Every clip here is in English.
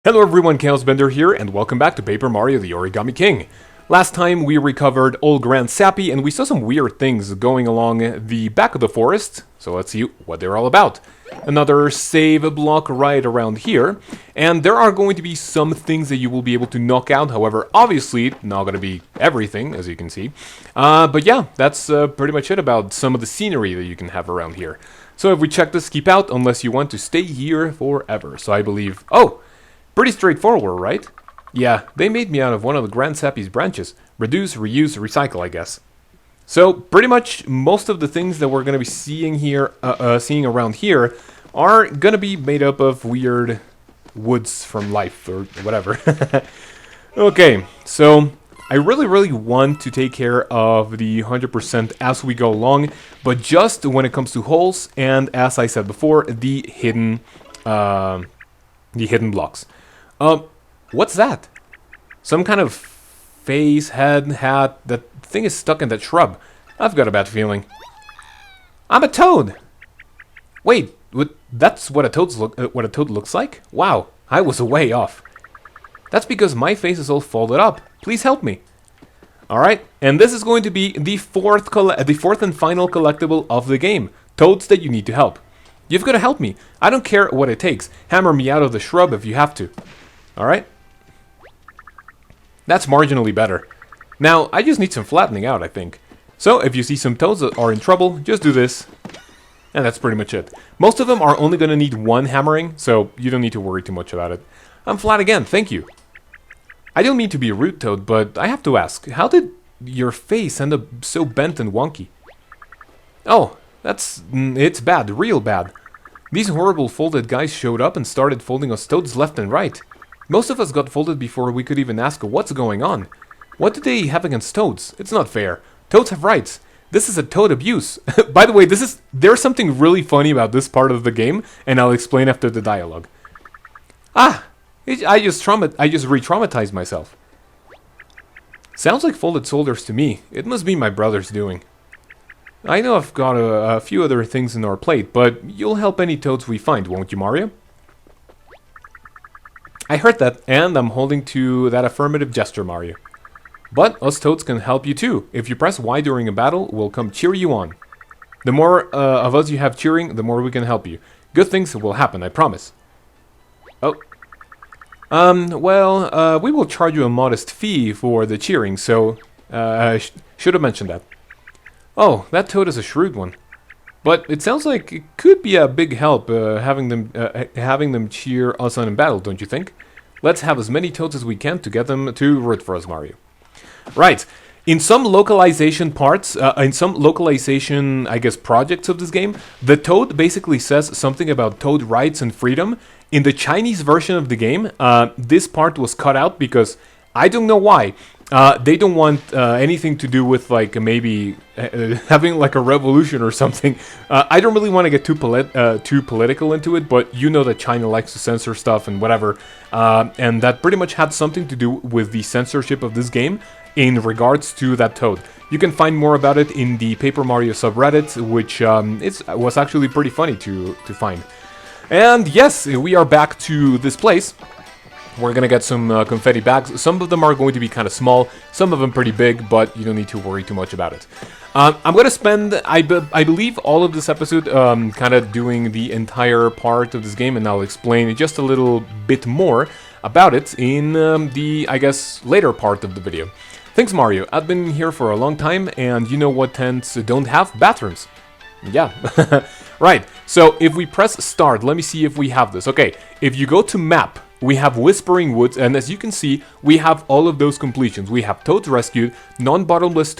Hello everyone, kaozbender here, and welcome back to Paper Mario the Origami King. Last time we recovered Old Grand Sappy, and we saw some weird things going along the back of the forest, so let's see what they're all about. Another save block right around here, and there are going to be some things that you will be able to knock out, however, obviously, not going to be everything, as you can see. But yeah, that's pretty much it about some of the scenery that you can have around here. So if we check this, keep out unless you want to stay here forever. So I believe... Oh! Pretty straightforward, right? Yeah, they made me out of one of the Grand Sappy's branches. Reduce, reuse, recycle, I guess. So, pretty much most of the things that we're going to be seeing here, seeing around here, are going to be made up of weird woods from life, or whatever. Okay, so I really want to take care of the 100% as we go along, but just when it comes to holes, and as I said before, the hidden blocks. What's that? Some kind of face, head, hat. That thing is stuck in that shrub. I've got a bad feeling. I'm a toad! Wait, that's what a toad looks like? Wow, I was way off. That's because my face is all folded up. Please help me. Alright, and this is going to be the fourth and final collectible of the game. Toads that you need to help. You've got to help me. I don't care what it takes. Hammer me out of the shrub if you have to. Alright? That's marginally better. Now, I just need some flattening out, I think. So, if you see some toads that are in trouble, just do this. And that's pretty much it. Most of them are only going to need one hammering, so you don't need to worry too much about it. I'm flat again, thank you. I don't mean to be rude, Toad, but I have to ask, how did your face end up so bent and wonky? Oh, it's bad, real bad. These horrible folded guys showed up and started folding us toads left and right. Most of us got folded before we could even ask what's going on. What do they have against toads? It's not fair. Toads have rights. This is a toad abuse. By the way, there's something really funny about this part of the game, and I'll explain after the dialogue. I just re-traumatized myself. Sounds like folded shoulders to me. It must be my brother's doing. I know I've got a few other things in our plate, but you'll help any toads we find, won't you, Mario? I heard that, and I'm holding to that affirmative gesture, Mario. But us toads can help you too. If you press Y during a battle, we'll come cheer you on. The more of us you have cheering, the more we can help you. Good things will happen, I promise. Oh. We will charge you a modest fee for the cheering, so should have mentioned that. Oh, that toad is a shrewd one. But it sounds like it could be a big help having them cheer us on in battle, don't you think? Let's have as many toads as we can to get them to root for us, Mario. Right. In some localization parts, I guess, projects of this game, the toad basically says something about toad rights and freedom. In the Chinese version of the game, this part was cut out because I don't know why. They don't want anything to do with, like, maybe having, like, a revolution or something. I don't really want to get too political into it, but you know that China likes to censor stuff and whatever. And that pretty much had something to do with the censorship of this game in regards to that toad. You can find more about it in the Paper Mario subreddit, which was actually pretty funny to find. And yes, we are back to this place. We're gonna get some confetti bags. Some of them are going to be kind of small, some of them pretty big, but you don't need to worry too much about it. I'm gonna spend, I believe, all of this episode kind of doing the entire part of this game, and I'll explain just a little bit more about it in the, I guess, later part of the video. Thanks, Mario. I've been here for a long time, and you know what tents don't have? Bathrooms. Yeah. Right, so if we press start, let me see if we have this. Okay, if you go to map, we have Whispering Woods, and as you can see, we have all of those completions. We have toads rescued, non-bottomless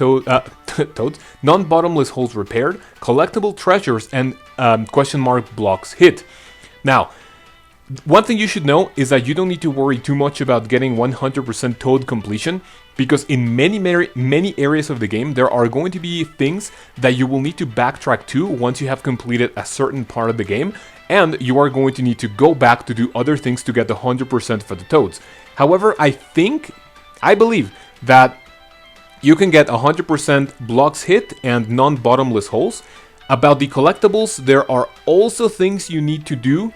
non-bottomless holes repaired, collectible treasures, and question mark blocks hit. Now, one thing you should know is that you don't need to worry too much about getting 100% toad completion, because in many areas of the game, there are going to be things that you will need to backtrack to once you have completed a certain part of the game, and you are going to need to go back to do other things to get the 100% for the toads. However, I believe that you can get 100% blocks hit and non-bottomless holes. About the collectibles, there are also things you need to do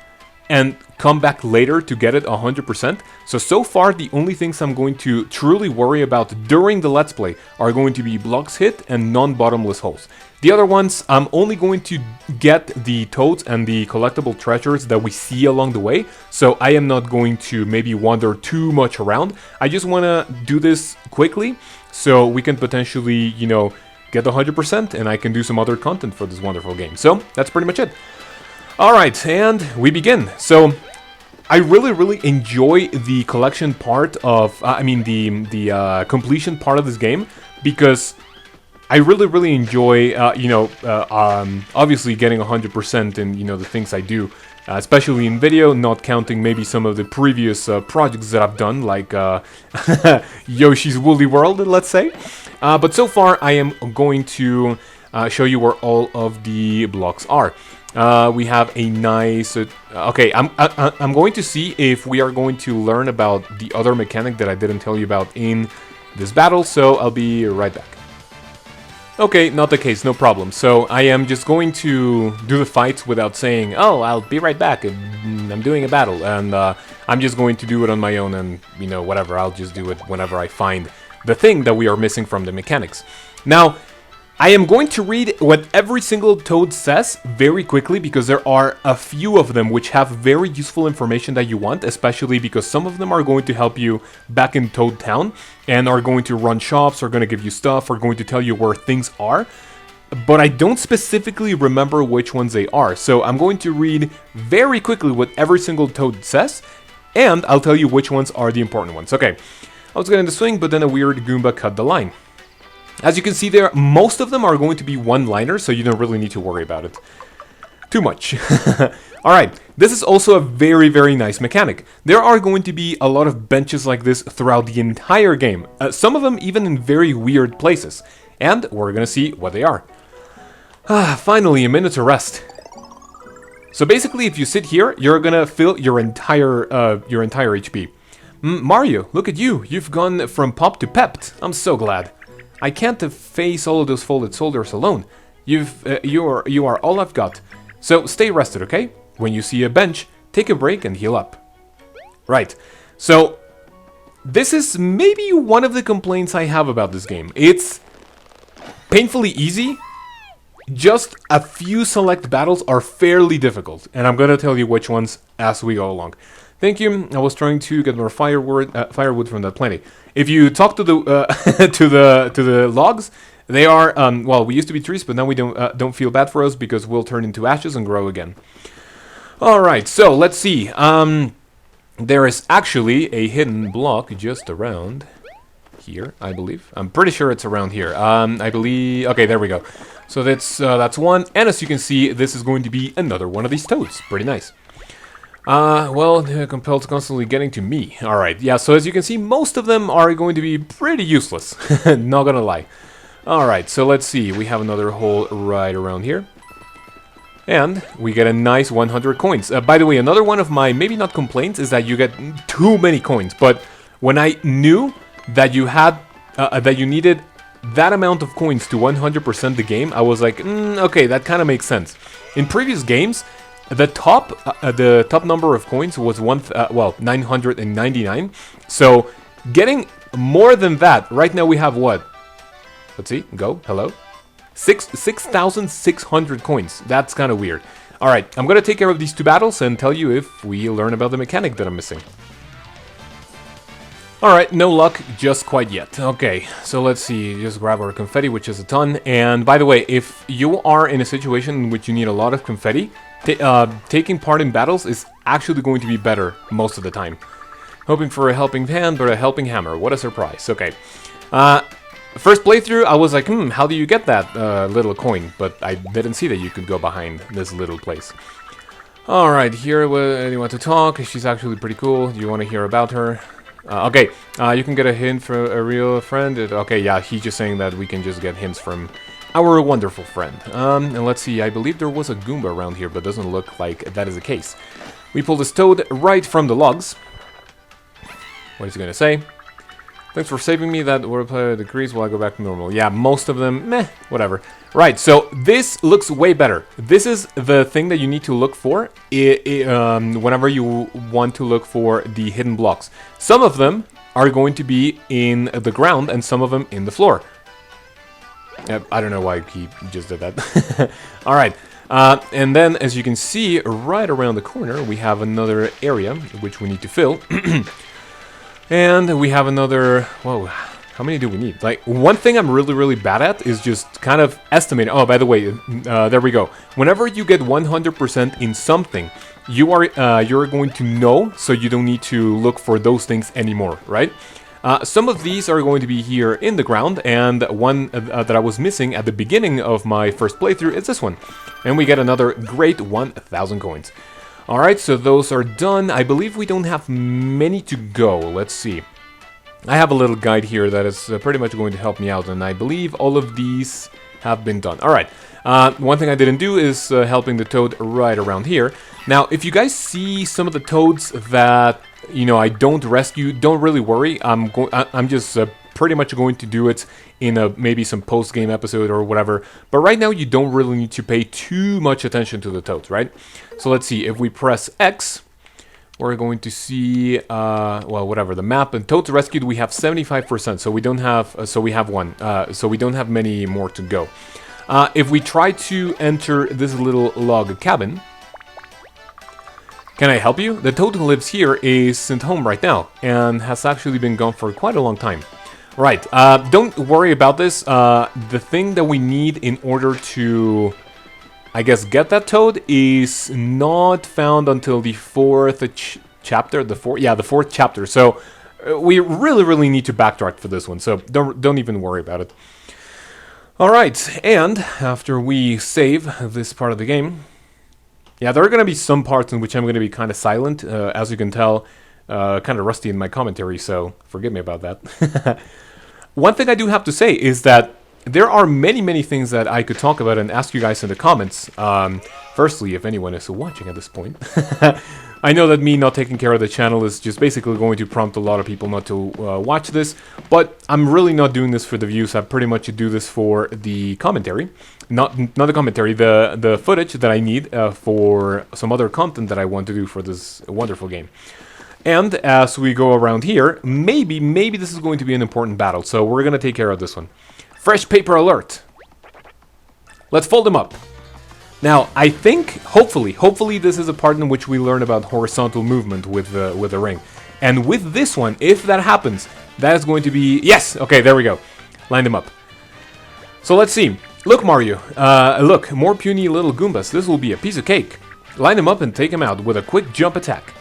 and come back later to get it 100%. So far, the only things I'm going to truly worry about during the Let's Play are going to be blocks hit and non-bottomless holes. The other ones, I'm only going to get the toads and the collectible treasures that we see along the way, so I am not going to maybe wander too much around. I just want to do this quickly, so we can potentially, you know, get the 100%, and I can do some other content for this wonderful game. So, that's pretty much it. Alright, and we begin. So, I really enjoy the collection part of, the completion part of this game, because I really enjoy, obviously getting 100% in, you know, the things I do, especially in video, not counting maybe some of the previous projects that I've done, like Yoshi's Woolly World, let's say. But so far, I am going to show you where all of the blocks are. We have a nice... okay, I'm going to see if we are going to learn about the other mechanic that I didn't tell you about in this battle, so I'll be right back. Okay, not the case, no problem. So I am just going to do the fights without saying, oh, I'll be right back, I'm doing a battle, and I'm just going to do it on my own, and, you know, whatever, I'll just do it whenever I find the thing that we are missing from the mechanics. Now, I am going to read what every single toad says very quickly, because there are a few of them which have very useful information that you want, especially because some of them are going to help you back in Toad Town, and are going to run shops, are going to give you stuff, are going to tell you where things are, but I don't specifically remember which ones they are, so I'm going to read very quickly what every single toad says, and I'll tell you which ones are the important ones. Okay, I was getting the swing, but then a weird Goomba cut the line. As you can see there, most of them are going to be one-liners, so you don't really need to worry about it too much. Alright, this is also a very nice mechanic. There are going to be a lot of benches like this throughout the entire game, some of them even in very weird places, and we're gonna see what they are. Finally, a minute to rest. So basically, if you sit here, you're gonna fill your entire HP. Mario, look at you, you've gone from pop to pepped. I'm so glad. I can't face all of those folded shoulders alone. You are all I've got. So stay rested, okay? When you see a bench, take a break and heal up. Right. So this is maybe one of the complaints I have about this game. It's painfully easy. Just a few select battles are fairly difficult, and I'm gonna tell you which ones as we go along. Thank you. I was trying to get more firewood from that plenty. If you talk to the to the logs, they are well, we used to be trees, but now we don't feel bad for us because we'll turn into ashes and grow again. All right, so let's see. There is actually a hidden block just around here, I believe. I'm pretty sure it's around here. I believe. Okay, there we go. So that's one, and as you can see, this is going to be another one of these toads. Pretty nice. Well, compelled constantly getting to me. Alright, yeah, so as you can see, most of them are going to be pretty useless. Not gonna lie. Alright, so let's see. We have another hole right around here. And we get a nice 100 coins. By the way, another one of my, maybe not complaints, is that you get too many coins. But when I knew that you had, that you needed that amount of coins to 100% the game, I was like, okay, that kind of makes sense. In previous games, the top number of coins was 999. So getting more than that, right now we have what? Let's see, go, hello? 6,600 coins. That's kind of weird. Alright, I'm gonna take care of these two battles and tell you if we learn about the mechanic that I'm missing. Alright, no luck just quite yet. Okay, so let's see, just grab our confetti, which is a ton. And by the way, if you are in a situation in which you need a lot of confetti, taking part in battles is actually going to be better most of the time. Hoping for a helping hand, but a helping hammer. What a surprise. Okay. First playthrough, I was like, how do you get that little coin? But I didn't see that you could go behind this little place. Alright, here, you want to talk? She's actually pretty cool. Do you want to hear about her? Okay, you can get a hint from a real friend. Okay, yeah, he's just saying that we can just get hints from our wonderful friend. And let's see, I believe there was a Goomba around here, but doesn't look like that is the case. We pull this toad right from the logs. What is he gonna say? Thanks for saving me. That wordplay decrease while I go back to normal. Yeah, most of them, meh, whatever. Right, so this looks way better. This is the thing that you need to look for whenever you want to look for the hidden blocks. Some of them are going to be in the ground and some of them in the floor. I don't know why he just did that. All right. And then, as you can see, right around the corner, we have another area which we need to fill. And we have another... Whoa, how many do we need? Like, one thing I'm really bad at is just kind of estimating. Oh, by the way, there we go. Whenever you get 100% in something, you're going to know, so you don't need to look for those things anymore, right? Some of these are going to be here in the ground, and one that I was missing at the beginning of my first playthrough is this one. And we get another great 1,000 coins. Alright, so those are done. I believe we don't have many to go. Let's see. I have a little guide here that is pretty much going to help me out, and I believe all of these have been done. Alright, one thing I didn't do is helping the toad right around here. Now, if you guys see some of the toads that, you know, I don't rescue, don't really worry. I'm just pretty much going to do it in maybe some post-game episode or whatever. But right now, you don't really need to pay too much attention to the toads, right? So let's see. If we press X, we're going to see, well, whatever, the map. And toads rescued, we have 75%. So we don't have, so we have one. So we don't have many more to go. If we try to enter this little log cabin, can I help you? The toad who lives here is sent home right now and has actually been gone for quite a long time. Right, don't worry about this. The thing that we need in order to, I guess, get that toad is not found until the fourth chapter. The fourth chapter. So we really need to backtrack for this one. So don't even worry about it. All right, and after we save this part of the game, yeah, there are going to be some parts in which I'm going to be kind of silent. As you can tell, kind of rusty in my commentary, so forgive me about that. One thing I do have to say is that there are many things that I could talk about and ask you guys in the comments. Firstly, if anyone is watching at this point. I know that me not taking care of the channel is just basically going to prompt a lot of people not to watch this, but I'm really not doing this for the views. I pretty much do this for the commentary. Not the commentary, the footage that I need for some other content that I want to do for this wonderful game. And as we go around here, maybe this is going to be an important battle, so we're going to take care of this one. Fresh paper alert! Let's fold them up. Now, I think, hopefully this is a part in which we learn about horizontal movement with the ring. And with this one, if that happens, that is going to be... Yes! Okay, there we go. Line them up. So let's see. Look, Mario. Look, more puny little Goombas. This will be a piece of cake. Line them up and take them out with a quick jump attack.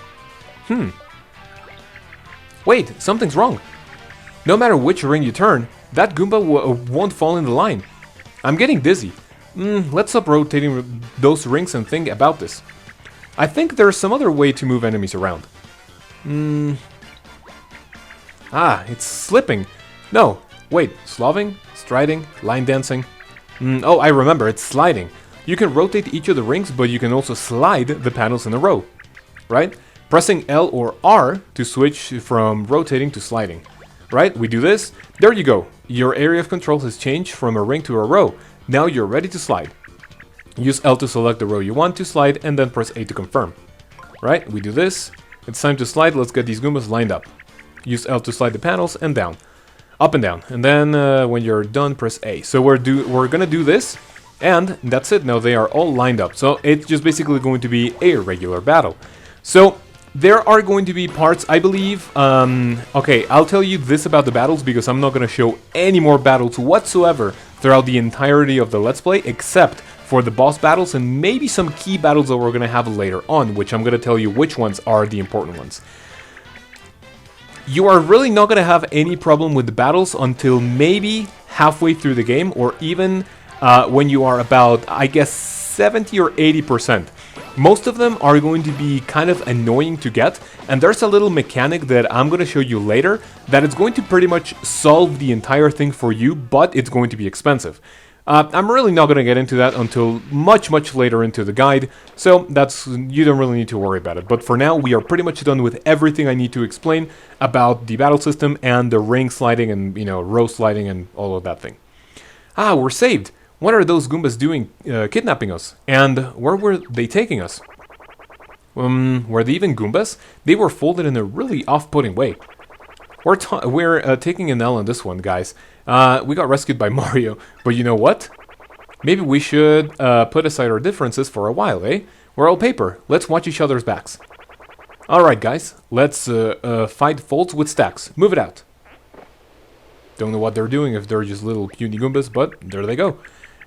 Wait, something's wrong. No matter which ring you turn, that Goomba won't fall in the line. I'm getting dizzy. Let's stop rotating those rings and think about this. I think there's some other way to move enemies around. Ah, it's slipping. No, wait, slaving, striding, line dancing. Oh, I remember, it's sliding. You can rotate each of the rings, but you can also slide the panels in a row, right? Pressing L or R to switch from rotating to sliding. Right, we do this. There you go. Your area of control has changed from a ring to a row. Now you're ready to slide. Use L to select the row you want to slide, and then press A to confirm. Right, we do this. It's time to slide. Let's get these Goombas lined up. Use L to slide the panels and down. Up and down. And then when you're done, press A. So we're gonna do this, and that's it. Now they are all lined up. So it's just basically going to be a regular battle. So there are going to be parts, I believe, okay, I'll tell you this about the battles because I'm not going to show any more battles whatsoever throughout the entirety of the Let's Play, except for the boss battles and maybe some key battles that we're going to have later on, which I'm going to tell you which ones are the important ones. You are really not going to have any problem with the battles until maybe halfway through the game, or even when you are about, I guess, 70 or 80%. Most of them are going to be kind of annoying to get, and there's a little mechanic that I'm going to show you later that is going to pretty much solve the entire thing for you, but it's going to be expensive. I'm really not going to get into that until much later into the guide, so you don't really need to worry about it. But for now, we are pretty much done with everything I need to explain about the battle system and the ring sliding and, row sliding and all of that thing. Ah, we're saved! What are those Goombas doing, kidnapping us? And where were they taking us? Were they even Goombas? They were folded in a really off-putting way. We're taking an L on this one, guys. We got rescued by Mario, but you know what? Maybe we should put aside our differences for a while, eh? We're all paper. Let's watch each other's backs. Alright, guys. Let's fight folds with stacks. Move it out. Don't know what they're doing if they're just little puny Goombas, but there they go.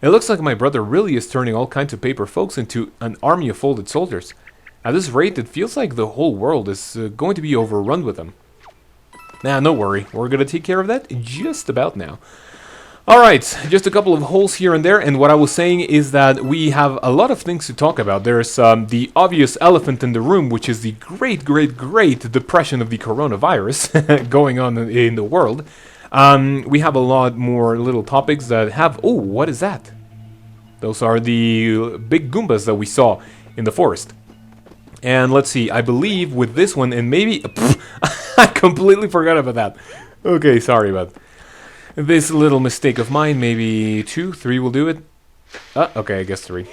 It looks like my brother really is turning all kinds of paper folks into an army of folded soldiers. At this rate, it feels like the whole world is going to be overrun with them. Nah, no worry. We're gonna take care of that just about now. Alright, just a couple of holes here and there, and what I was saying is that we have a lot of things to talk about. There's the obvious elephant in the room, which is the great depression of the coronavirus going on in the world. We have a lot more little topics that have... Oh, what is that? Those are the big Goombas that we saw in the forest. And let's see, I believe with this one, and maybe... I completely forgot about that. Okay, sorry about this little mistake of mine. Maybe 2, 3 will do it. Okay, I guess 3.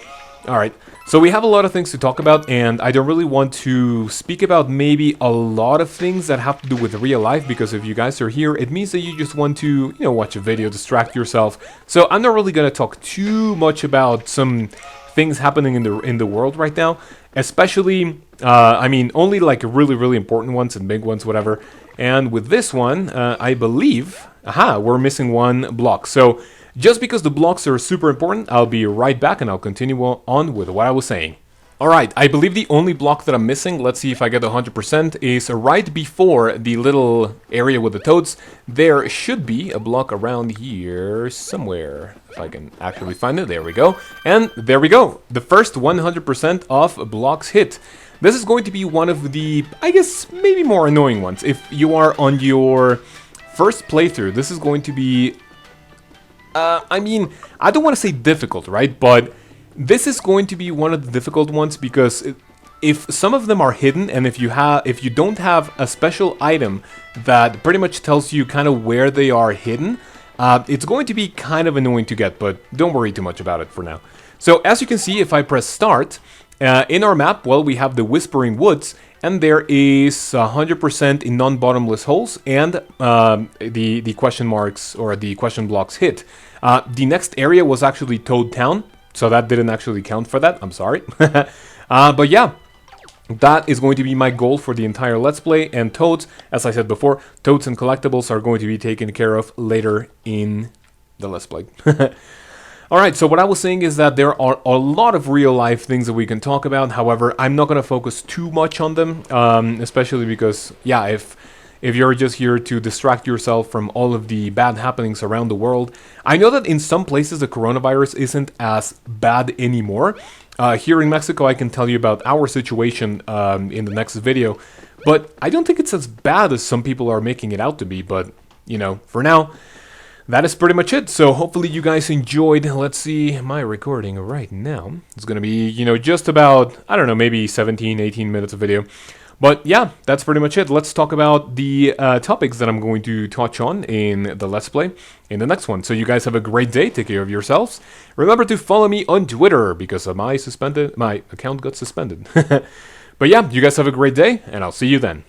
Alright, so we have a lot of things to talk about, and I don't really want to speak about maybe a lot of things that have to do with real life, because if you guys are here, it means that you just want to, watch a video, distract yourself. So I'm not really going to talk too much about some things happening in the world right now, especially I mean only like really important ones and big ones, whatever. And with this one I believe we're missing one block, so just because the blocks are super important, I'll be right back and I'll continue on with what I was saying. Alright, I believe the only block that I'm missing, let's see if I get 100%, is right before the little area with the toads. There should be a block around here somewhere, if I can actually find it. There we go. And there we go. The first 100% of blocks hit. This is going to be one of the, I guess, maybe more annoying ones. If you are on your first playthrough, this is going to be, I mean, I don't want to say difficult, right? But this is going to be one of the difficult ones because if some of them are hidden, and if you don't have a special item that pretty much tells you kind of where they are hidden, it's going to be kind of annoying to get, but don't worry too much about it for now. So as you can see, if I press start, in our map, well, we have the Whispering Woods, and there is 100% in non-bottomless holes, and the question marks or the question blocks hit. The next area was actually Toad Town, so that didn't actually count for that, I'm sorry. But yeah, that is going to be my goal for the entire Let's Play, and Toads, as I said before, Toads and collectibles are going to be taken care of later in the Let's Play. Alright, so what I was saying is that there are a lot of real-life things that we can talk about. However, I'm not going to focus too much on them, especially because, yeah, if you're just here to distract yourself from all of the bad happenings around the world. I know that in some places the coronavirus isn't as bad anymore. Here in Mexico, I can tell you about our situation in the next video, but I don't think it's as bad as some people are making it out to be. But, for now, that is pretty much it. So hopefully you guys enjoyed. Let's see, my recording right now. It's going to be, just about, I don't know, maybe 17, 18 minutes of video. But yeah, that's pretty much it. Let's talk about the topics that I'm going to touch on in the Let's Play in the next one. So you guys have a great day. Take care of yourselves. Remember to follow me on Twitter because my account got suspended. But yeah, you guys have a great day, and I'll see you then.